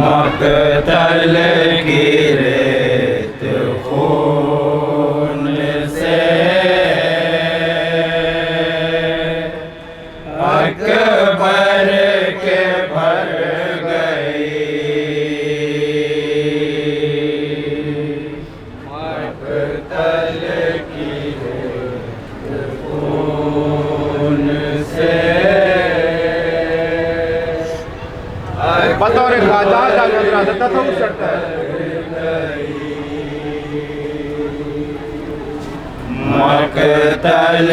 मकतल की रेत खून से अकबर के भर गई। मकतल की रेत खून से बतौर खाजा करता था उस सकता है। मकतल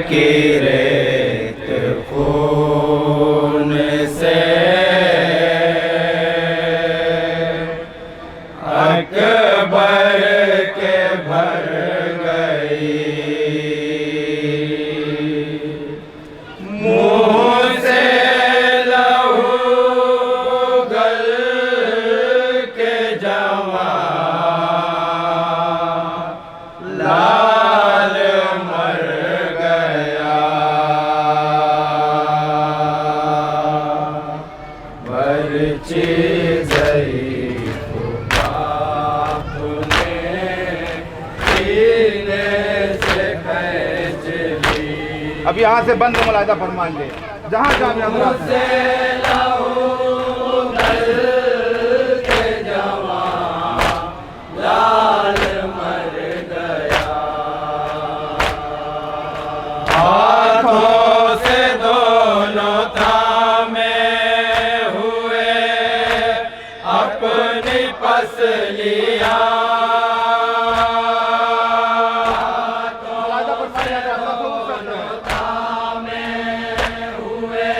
की रेत खून से अकबर के भर गई। मुँह से लाल मर गया। बरछी ज़ईफ़ बाप ने सीने से खींच ली। अब यहाँ से बंद मुलाहिदा फरमाएंगे जहाँ जहाँ भी हजरात हैं। हाथों से दोनों थामे हुए अपनी पसलियाँ। दोनों थामे हुए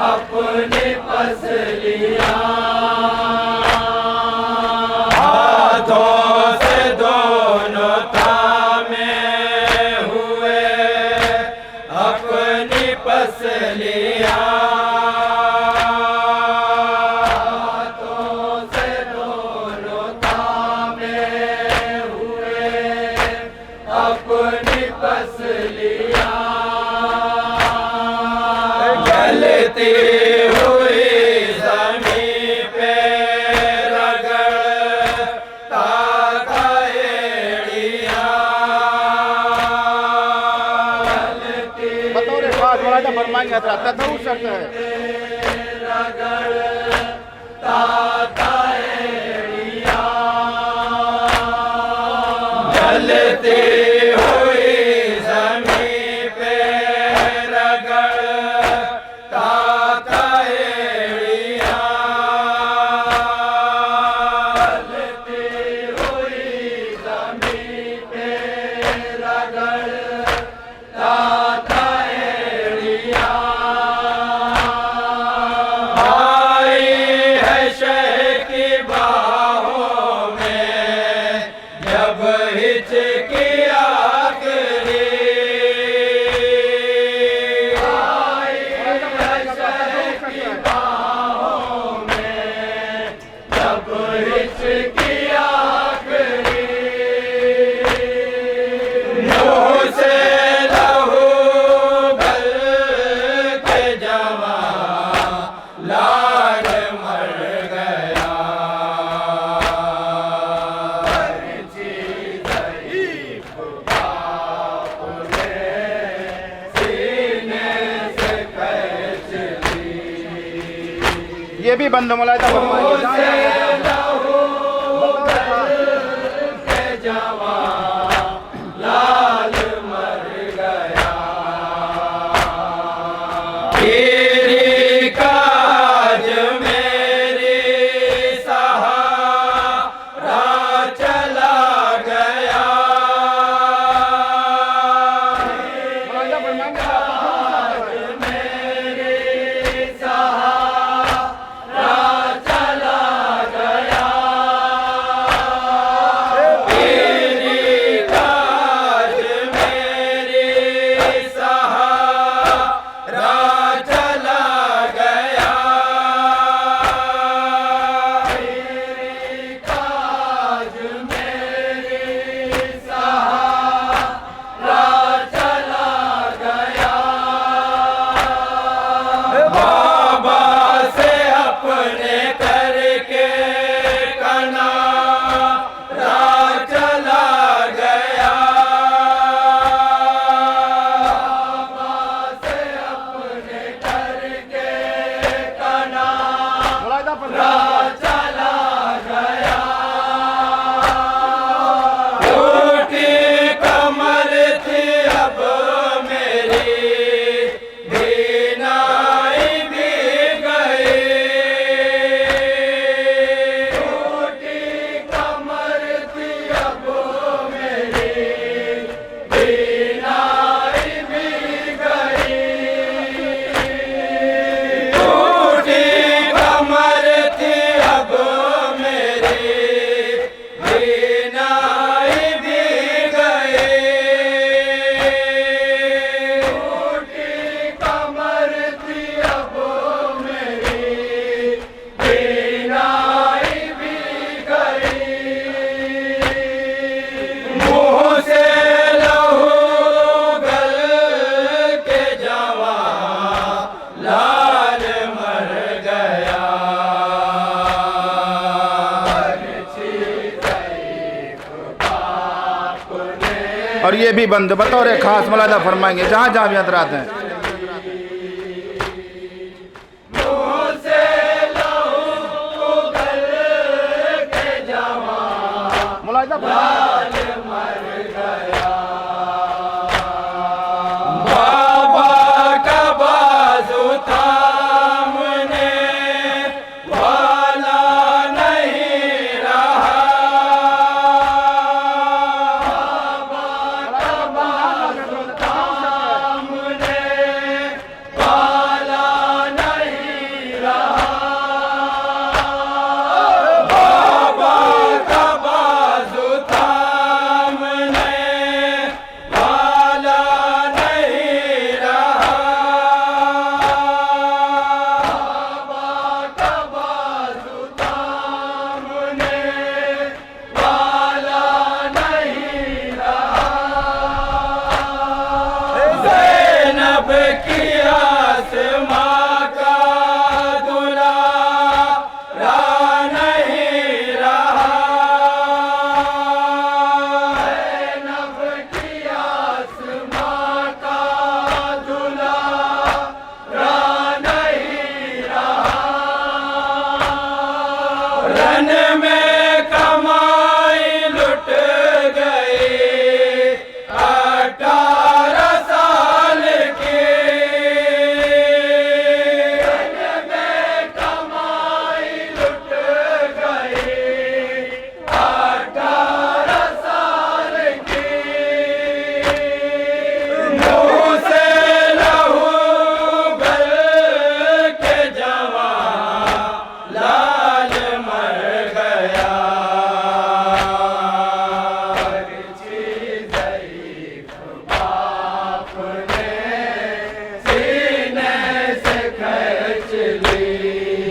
अपनी पसलियाँ। हाथों से दोनों थामे हुए अपनी पसलियाँ। हाथों से दोनों थामे हुए अपनी पसलियाँ। जलती हुई ज़मीं पे रगड़ता था एड़ियाँ। बतौर खास मुलाहिदा फरमाएंगे हजरात तथा उस सकता है। रगड़ता था एड़ियाँ। जलती हुई ज़मीं पे रगड़ता था एड़ियाँ। जलती हुई ज़मीं पे रगड़ता था एड़ियाँ। आई है शह की बाहों में जब हिचकी आखिरी। आई है शह की बाहों में जब हिचकी आखिरी। मुँह से लहू गल के जवां लाल मर गया। बरछी ये भी बंद मुलायदा फरमाएंगे जहाँ लाल मर गया तेरी काज मेरी सहारा चला गया मुलायदा फरमाएंगे और ये भी बंद बतौर खास मुलादा फरमाएंगे जहाँ जहाँ भी हजरात हैं। मुलादा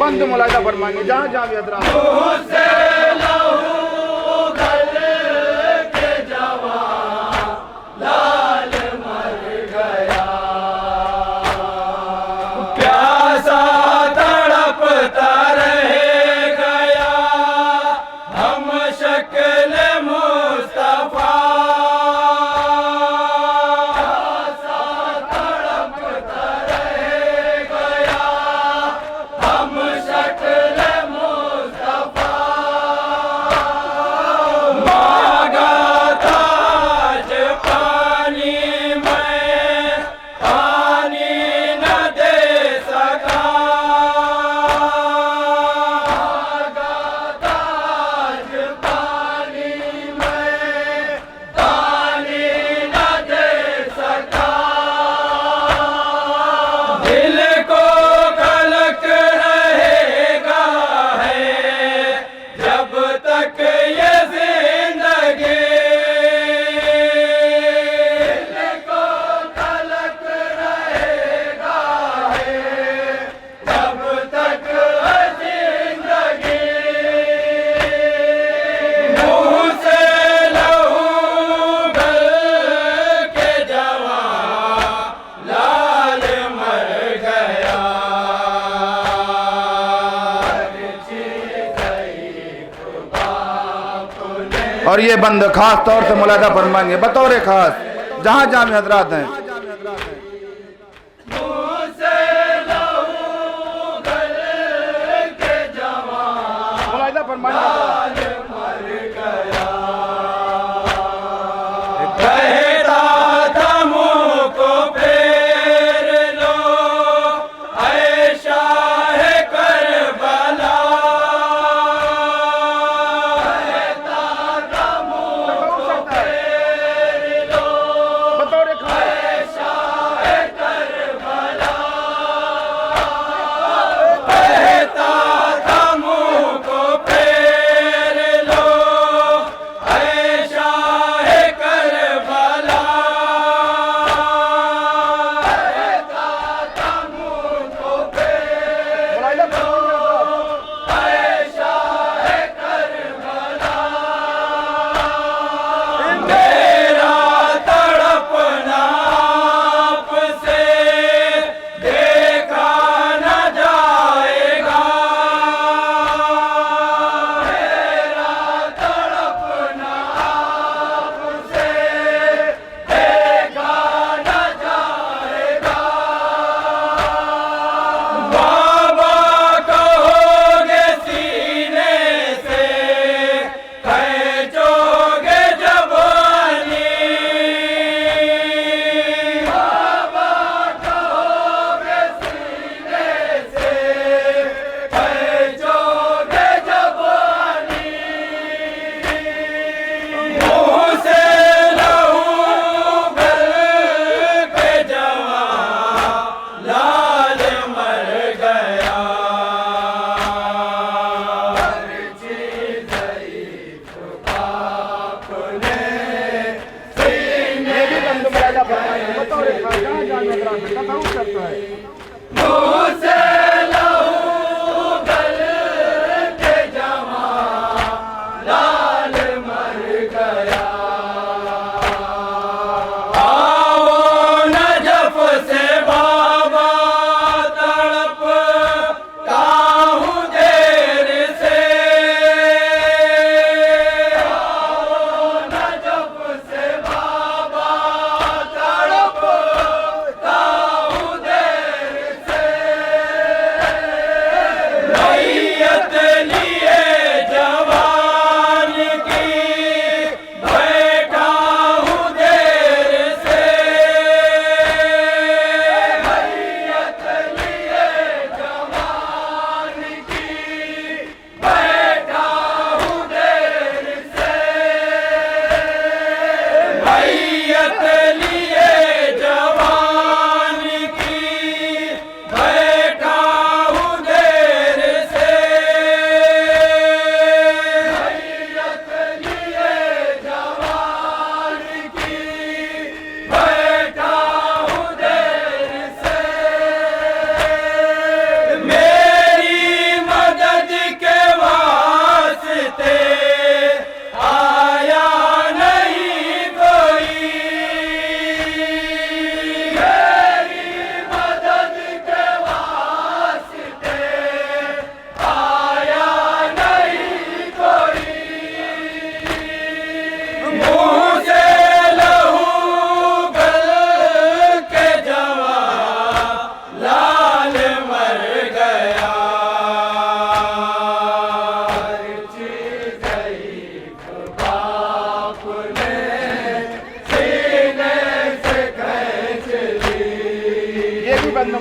बंद मुलायदा फरमाएंगे जहाँ जहाँ भी हजरात शक और ये बंद खास तौर से मुलादा फरमाएंगे बतौर खास जहाँ जहाँ भी हजरात हैं। मुलादा फरमाएंगे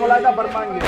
मुलादा फरमाएंगे।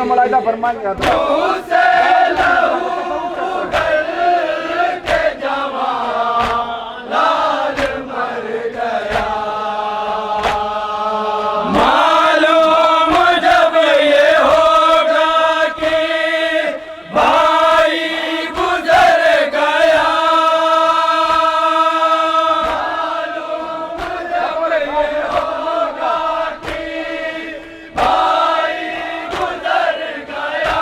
बंद मुलायदा फरमाएंगे हजरत। मालूम जब ये होगा कि भाई गुजर गया, मालूम जब ये होगा कि भाई गुजर गया,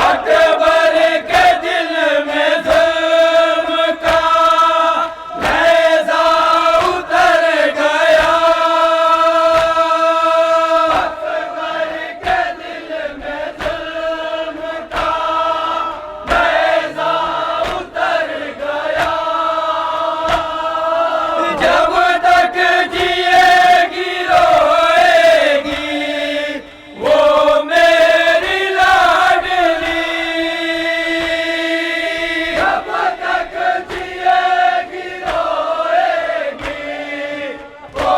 अकबर के दिल में जुल्म का लहज़ा उतर गया, अकबर के दिल में जुल्म का लहज़ा उतर गया, जब तक जिएगी रोएगी वो मेरी लाडली, जब तक जिएगी रोएगी वो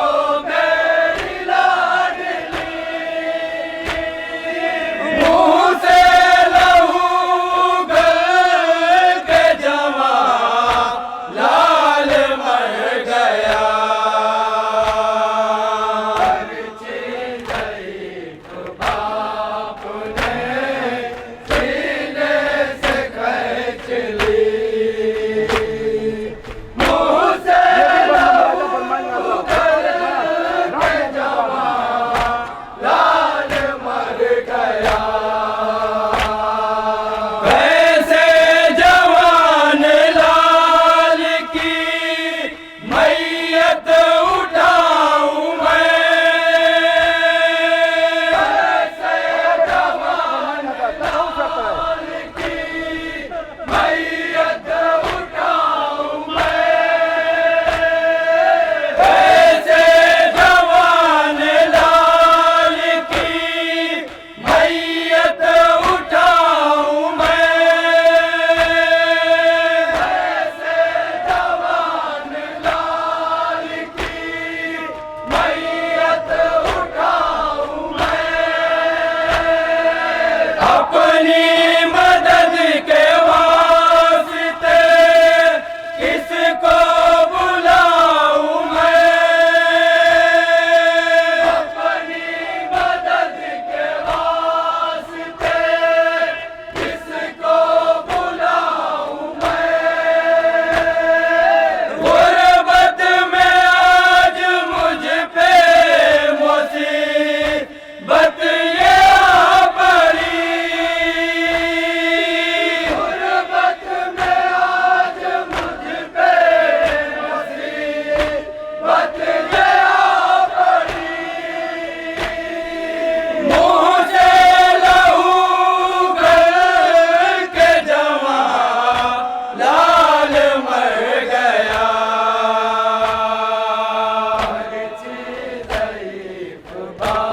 मेरी लाडली, मुँह से लहू गल के जवां लाल मर गया, बाप ने सीने से खींच ली, मुँह से लहू गल के जवां लाल मर गया, वैसे जवान लाल की मैयत उठाऊं मैं, वैसे जवान लाल की मैयत उठाऊं मैं, वैसे जवान लाल की मैयत उठाऊं मैं, वैसे जवान लाल की मैयत उठाऊं मैं, अपनी मदद के वास्ते किसको बुलाऊं मैं, अपनी मदद के वास्ते किसको बुलाऊं मैं, गुर्बत में आज मुझ पे मुसीबत ये आ पड़ी, गुर्बत में आज मुझ पे मुसीबत ये आ पड़ी, मुँह से लहू गल के जवां लाल मर गया,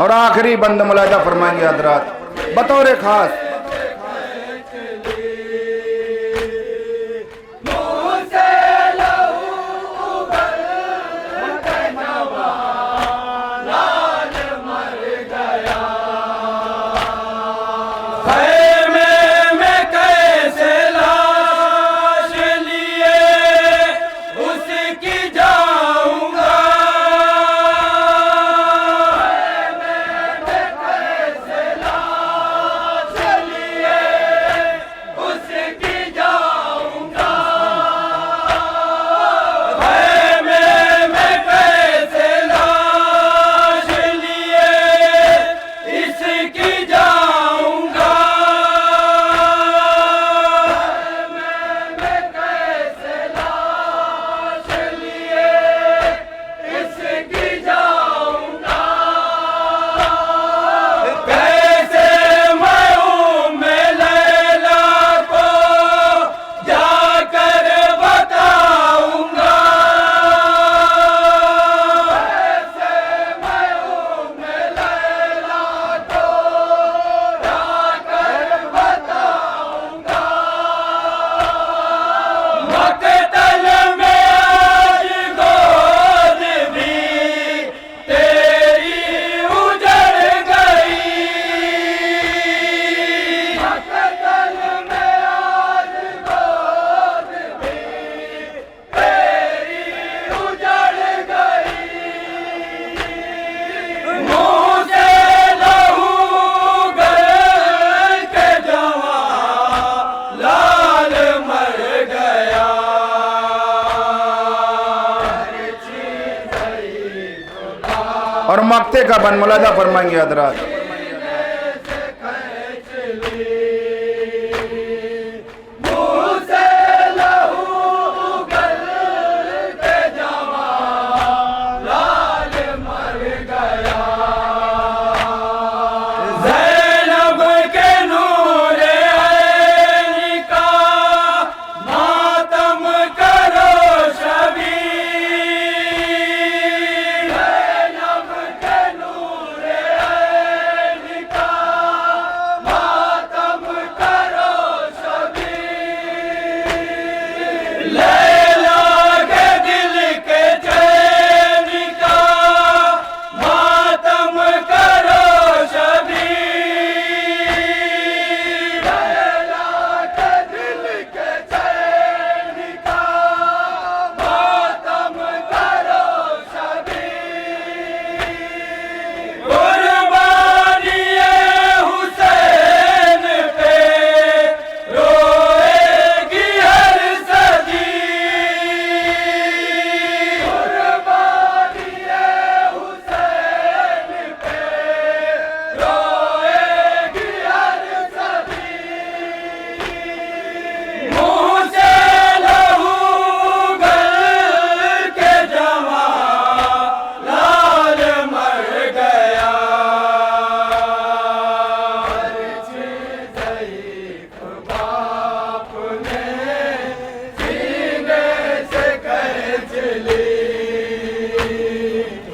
और आखिरी बंद मुलायदा फरमाएंगे हजरत बतौर खास। मुँह से लहू गल के जवां लाल मर गया, खैमे में कैसे लाश लिए उसकी जाऊंगा, खैमे में कैसे लाश मक्ते का बन मुलादा फरमाएंगे हजरात।